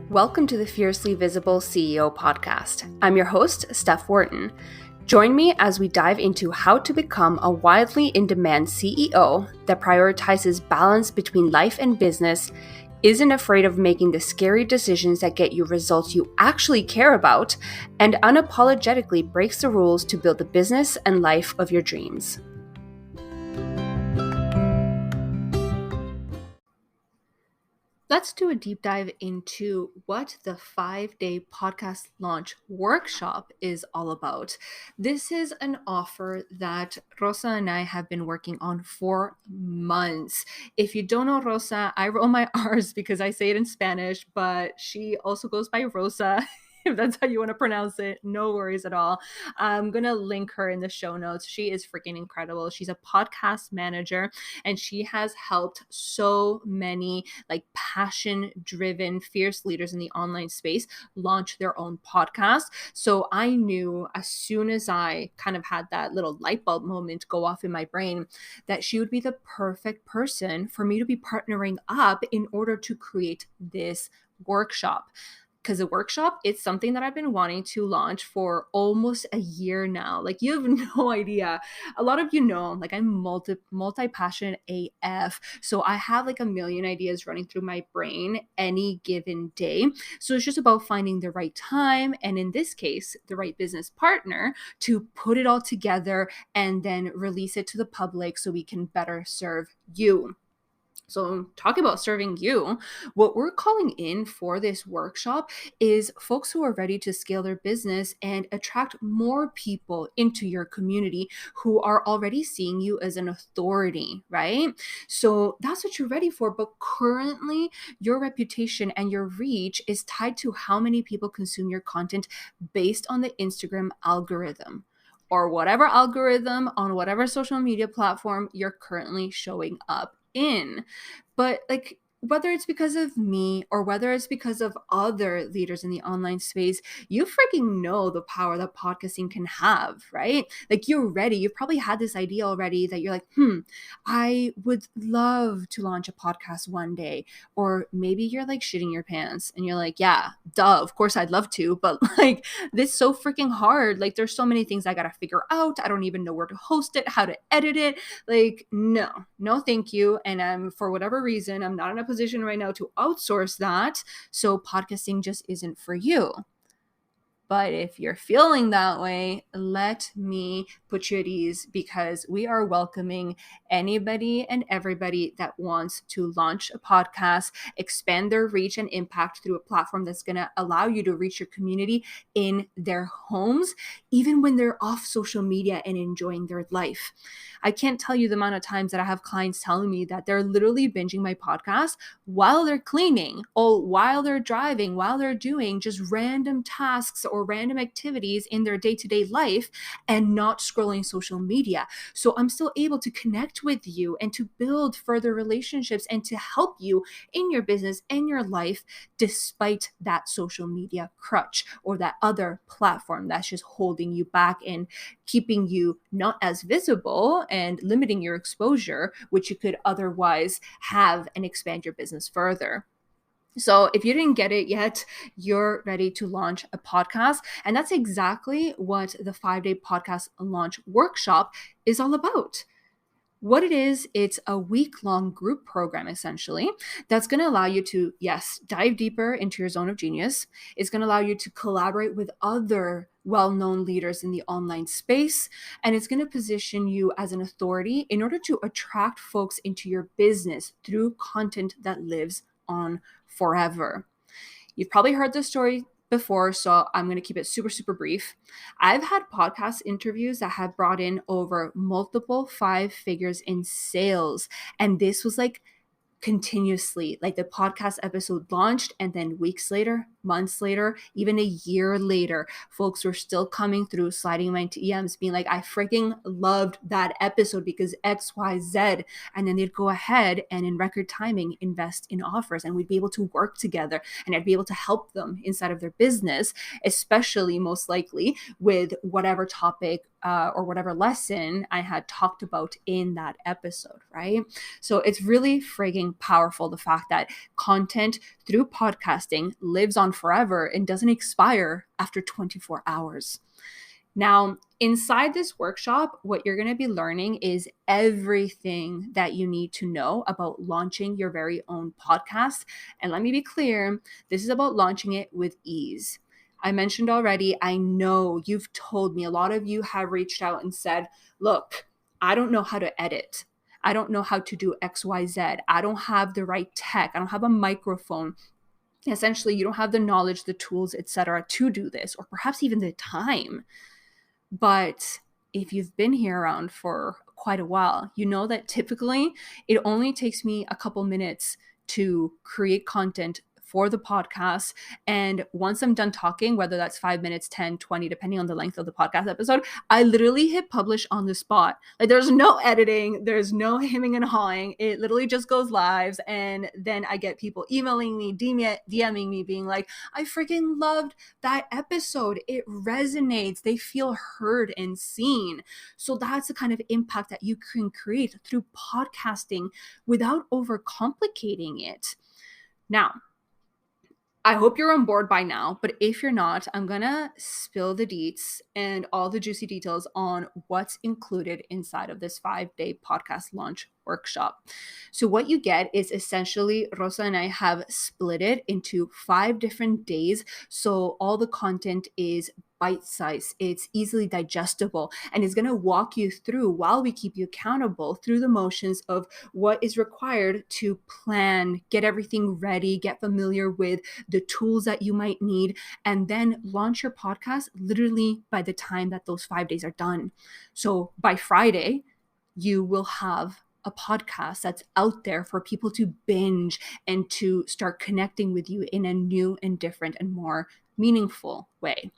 Welcome to the Fiercely Visible CEO podcast. I'm your host, Steph Wharton. Join me as we dive into how to become a widely in-demand CEO that prioritizes balance between life and business, isn't afraid of making the scary decisions that get you results you actually care about, and unapologetically breaks the rules to build the business and life of your dreams. Let's do a deep dive into what the 5-day podcast launch workshop is all about. This is an offer that Rosa and I have been working on for months. If you don't know Rosa, I roll my R's because I say it in Spanish, but she also goes by Rosa. If that's how you want to pronounce it, no worries at all. I'm going to link her in the show notes. She is freaking incredible. She's a podcast manager and she has helped so many passion-driven, fierce leaders in the online space launch their own podcast. So I knew as soon as I kind of had that little light bulb moment go off in my brain that she would be the perfect person for me to be partnering up in order to create this workshop. Because the workshop, it's something that I've been wanting to launch for almost a year now. Like, you have no idea. A lot of you know, like, I'm multi-passionate AF. So I have like a million ideas running through my brain any given day. So it's just about finding the right time, and in this case, the right business partner to put it all together and then release it to the public so we can better serve you. So talk about serving you. What we're calling in for this workshop is folks who are ready to scale their business and attract more people into your community who are already seeing you as an authority, right? So that's what you're ready for. But currently, your reputation and your reach is tied to how many people consume your content based on the Instagram algorithm, or whatever algorithm on whatever social media platform you're currently showing up in. But like, whether it's because of me or whether it's because of other leaders in the online space, you freaking know the power that podcasting can have, right? Like, you're ready. You've probably had this idea already that you're like, I would love to launch a podcast one day. Or maybe you're like shitting your pants and you're like, yeah, duh, of course I'd love to. But like, this is so freaking hard. Like, there's so many things I got to figure out. I don't even know where to host it, how to edit it. Like, no, thank you. And for whatever reason, I'm not in a position right now to outsource that. So podcasting just isn't for you. But if you're feeling that way, let me put you at ease, because we are welcoming anybody and everybody that wants to launch a podcast, expand their reach and impact through a platform that's going to allow you to reach your community in their homes, even when they're off social media and enjoying their life. I can't tell you the amount of times that I have clients telling me that they're literally binging my podcast while they're cleaning, or while they're driving, while they're doing just random tasks or random activities in their day-to-day life, and not scrolling social media. So I'm still able to connect with you and to build further relationships and to help you in your business and your life, despite that social media crutch or that other platform that's just holding you back and keeping you not as visible and limiting your exposure, which you could otherwise have and expand your business further. So if you didn't get it yet, you're ready to launch a podcast. And that's exactly what the 5-day podcast launch workshop is all about. What it is, it's a week-long group program, essentially, that's going to allow you to, yes, dive deeper into your zone of genius. It's going to allow you to collaborate with other well-known leaders in the online space, and it's going to position you as an authority in order to attract folks into your business through content that lives on forever. You've probably heard this story before, so I'm going to keep it super, super brief. I've had podcast interviews that have brought in over multiple 5 figures in sales. And this was like continuously, like the podcast episode launched and then weeks later, months later, even a year later, folks were still coming through, sliding my DMs, being like, I freaking loved that episode because XYZ. And then they'd go ahead and in record timing invest in offers, and we'd be able to work together, and I'd be able to help them inside of their business, especially most likely with whatever topic or whatever lesson I had talked about in that episode, right? So it's really frigging powerful, the fact that content through podcasting lives on forever and doesn't expire after 24 hours. Now, inside this workshop, what you're going to be learning is everything that you need to know about launching your very own podcast. And let me be clear, this is about launching it with ease. I mentioned already, I know you've told me, a lot of you have reached out and said, look, I don't know how to edit. I don't know how to do XYZ. I don't have the right tech. I don't have a microphone. Essentially, you don't have the knowledge, the tools, etc., to do this, or perhaps even the time. But if you've been here around for quite a while, you know that typically it only takes me a couple minutes to create content for the podcast. And once I'm done talking, whether that's 5 minutes, 10, 20, depending on the length of the podcast episode, I literally hit publish on the spot. Like there's no editing, there's no hemming and hawing. It literally just goes live. And then I get people emailing me, DMing me, being like, I freaking loved that episode. It resonates. They feel heard and seen. So that's the kind of impact that you can create through podcasting without overcomplicating it. Now, I hope you're on board by now, but if you're not, I'm going to spill the deets and all the juicy details on what's included inside of this 5-day podcast launch workshop. So what you get is essentially, Rosa and I have split it into 5 different days. So all the content is bite-sized, it's easily digestible, and it's going to walk you through, while we keep you accountable, through the motions of what is required to plan, get everything ready, get familiar with the tools that you might need, and then launch your podcast literally by the time that those 5 days are done. So by Friday, you will have a podcast that's out there for people to binge and to start connecting with you in a new and different and more meaningful way.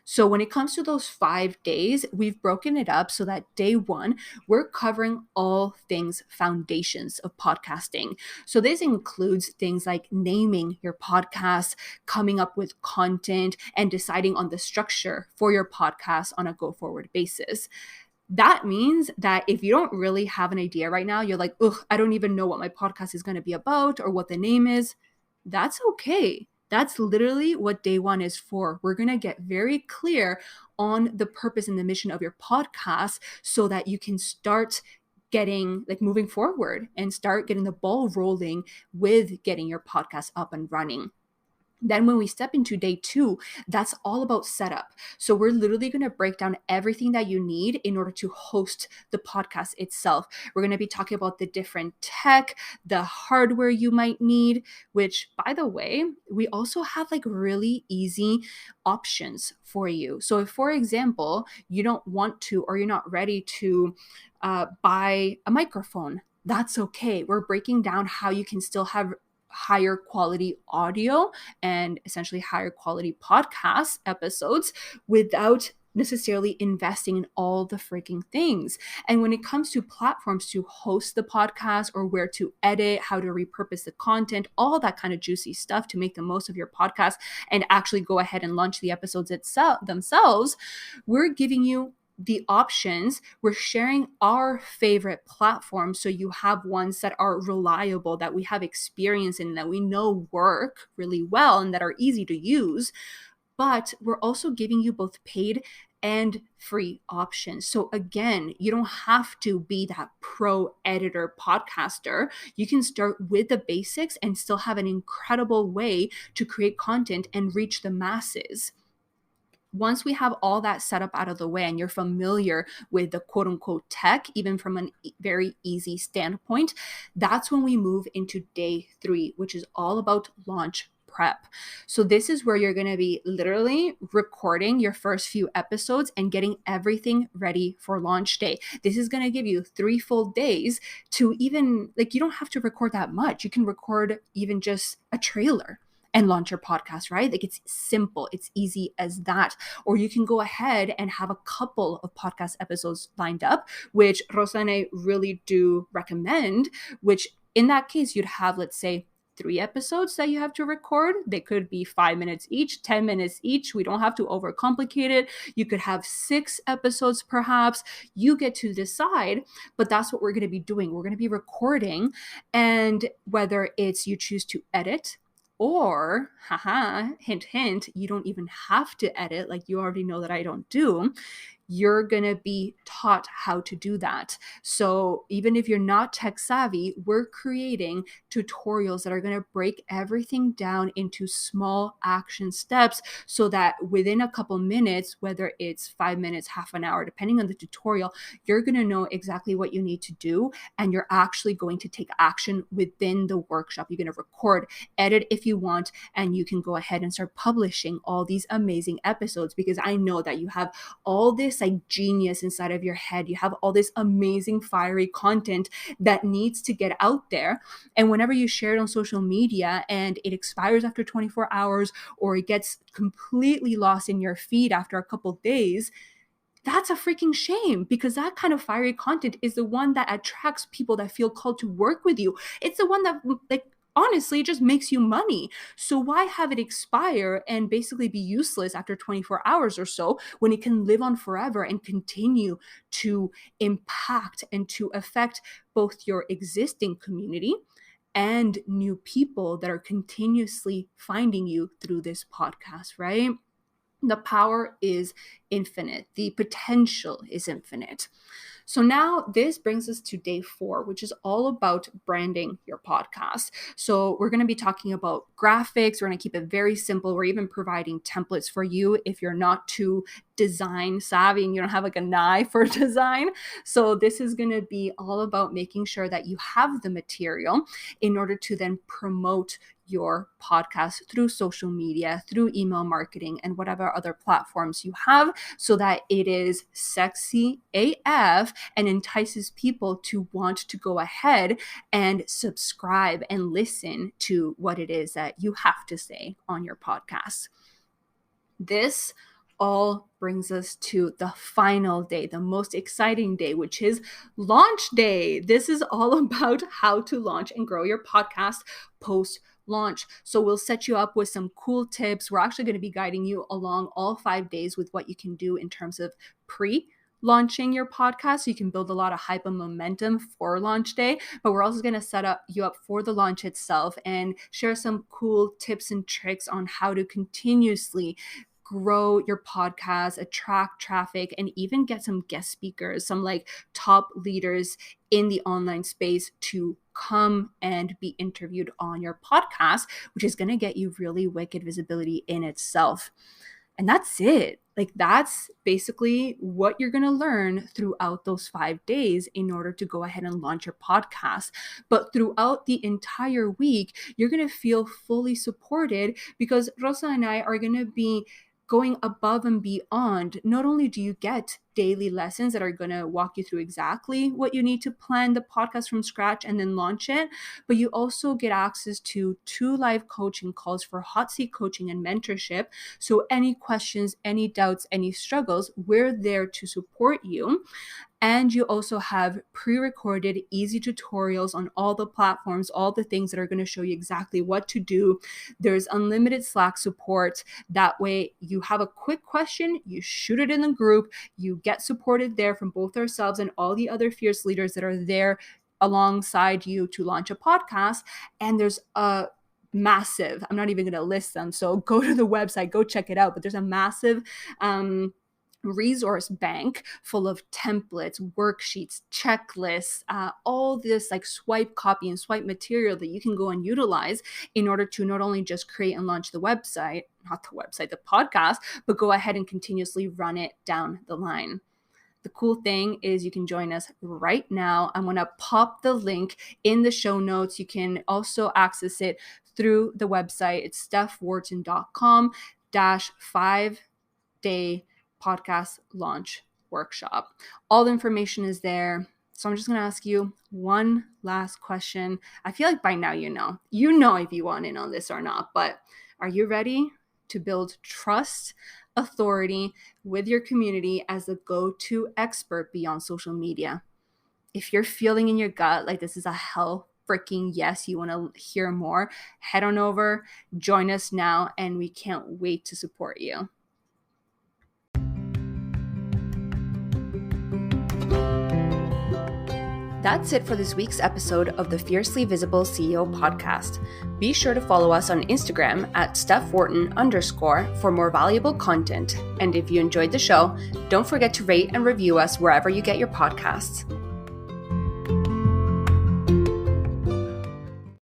So when it comes to those 5 days, we've broken it up so that day 1, we're covering all things foundations of podcasting. So this includes things like naming your podcast, coming up with content, and deciding on the structure for your podcast on a go-forward basis. That means that if you don't really have an idea right now, you're like, ugh, I don't even know what my podcast is going to be about or what the name is. That's okay. That's literally what day 1 is for. We're going to get very clear on the purpose and the mission of your podcast so that you can start getting moving forward and start getting the ball rolling with getting your podcast up and running. Then when we step into day 2, that's all about setup. So we're literally going to break down everything that you need in order to host the podcast itself. We're going to be talking about the different tech, the hardware you might need, which, by the way, we also have really easy options for you. So if, for example, you don't want to, or you're not ready to buy a microphone, that's okay. We're breaking down how you can still have higher quality audio and essentially higher quality podcast episodes without necessarily investing in all the freaking things. And when it comes to platforms to host the podcast or where to edit, how to repurpose the content, all that kind of juicy stuff to make the most of your podcast and actually go ahead and launch the episodes themselves, we're giving you the options. We're sharing our favorite platforms so you have ones that are reliable, that we have experience in, that we know work really well and that are easy to use. But we're also giving you both paid and free options. So again, you don't have to be that pro editor podcaster. You can start with the basics and still have an incredible way to create content and reach the masses. Once we have all that set up out of the way and you're familiar with the quote unquote tech, even from a very easy standpoint, that's when we move into day 3, which is all about launch prep. So this is where you're going to be literally recording your first few episodes and getting everything ready for launch day. This is going to give you 3 full days to even, you don't have to record that much. You can record even just a trailer and launch your podcast, right? Like it's simple, it's easy as that. Or you can go ahead and have a couple of podcast episodes lined up, which Rosa and I really do recommend, which in that case, you'd have, let's say, 3 episodes that you have to record. They could be 5 minutes each, 10 minutes each. We don't have to overcomplicate it. You could have 6 episodes perhaps. You get to decide, but that's what we're going to be doing. We're going to be recording, and whether it's you choose to edit, or, hint, hint, you don't even have to edit, like you already know that I don't do. You're going to be taught how to do that. So even if you're not tech savvy, we're creating tutorials that are going to break everything down into small action steps so that within a couple minutes, whether it's 5 minutes, half an hour, depending on the tutorial, you're going to know exactly what you need to do. And you're actually going to take action within the workshop. You're going to record, edit if you want, and you can go ahead and start publishing all these amazing episodes, because I know that you have all this like genius inside of your head. You have all this amazing fiery content that needs to get out there. And whenever you share it on social media and it expires after 24 hours, or it gets completely lost in your feed after a couple days, that's a freaking shame, because that kind of fiery content is the one that attracts people that feel called to work with you. It's the one that, like, honestly, just makes you money. So why have it expire and basically be useless after 24 hours or so, when it can live on forever and continue to impact and to affect both your existing community and new people that are continuously finding you through this podcast, right? The power is infinite. The potential is infinite. So now this brings us to day 4, which is all about branding your podcast. So we're going to be talking about graphics. We're going to keep it very simple. We're even providing templates for you if you're not too design savvy and you don't have like an eye for design. So this is going to be all about making sure that you have the material in order to then promote your podcast through social media, through email marketing, and whatever other platforms you have, so that it is sexy AF and entices people to want to go ahead and subscribe and listen to what it is that you have to say on your podcast. This all brings us to the final day, the most exciting day, which is launch day. This is all about how to launch and grow your podcast post launch. So we'll set you up with some cool tips. We're actually going to be guiding you along all 5 days with what you can do in terms of launching your podcast, so you can build a lot of hype and momentum for launch day. But we're also going to set you up for the launch itself and share some cool tips and tricks on how to continuously grow your podcast, attract traffic, and even get some guest speakers, some like top leaders in the online space to come and be interviewed on your podcast, which is going to get you really wicked visibility in itself. And that's it. Like, that's basically what you're going to learn throughout those 5 days in order to go ahead and launch your podcast. But throughout the entire week, you're going to feel fully supported, because Rosa and I are going to be going above and beyond. Not only do you get daily lessons that are going to walk you through exactly what you need to plan the podcast from scratch and then launch it, but you also get access to 2 live coaching calls for hot seat coaching and mentorship. So any questions, any doubts, any struggles, we're there to support you. And you also have pre-recorded easy tutorials on all the platforms, all the things that are going to show you exactly what to do. There's unlimited Slack support. That way you have a quick question, you shoot it in the group, you get supported there from both ourselves and all the other fierce leaders that are there alongside you to launch a podcast. And there's a massive, I'm not even going to list them, so go to the website, go check it out, but there's a massive resource bank full of templates, worksheets, checklists, all this like swipe copy and swipe material that you can go and utilize in order to not only just create and launch the podcast, but go ahead and continuously run it down the line. The cool thing is you can join us right now. I'm going to pop the link in the show notes. You can also access it through the website. It's stephwharton.com/5-day podcast launch workshop. All the information is there. So I'm just going to ask you one last question. I feel like by now you know if you want in on this or not, but are you ready to build trust, authority with your community as the go-to expert beyond social media? If you're feeling in your gut like this is a hell freaking yes, you want to hear more, head on over, join us now, and we can't wait to support you. That's it for this week's episode of the Fiercely Visible CEO podcast. Be sure to follow us on Instagram at StephWharton_ for more valuable content. And if you enjoyed the show, don't forget to rate and review us wherever you get your podcasts.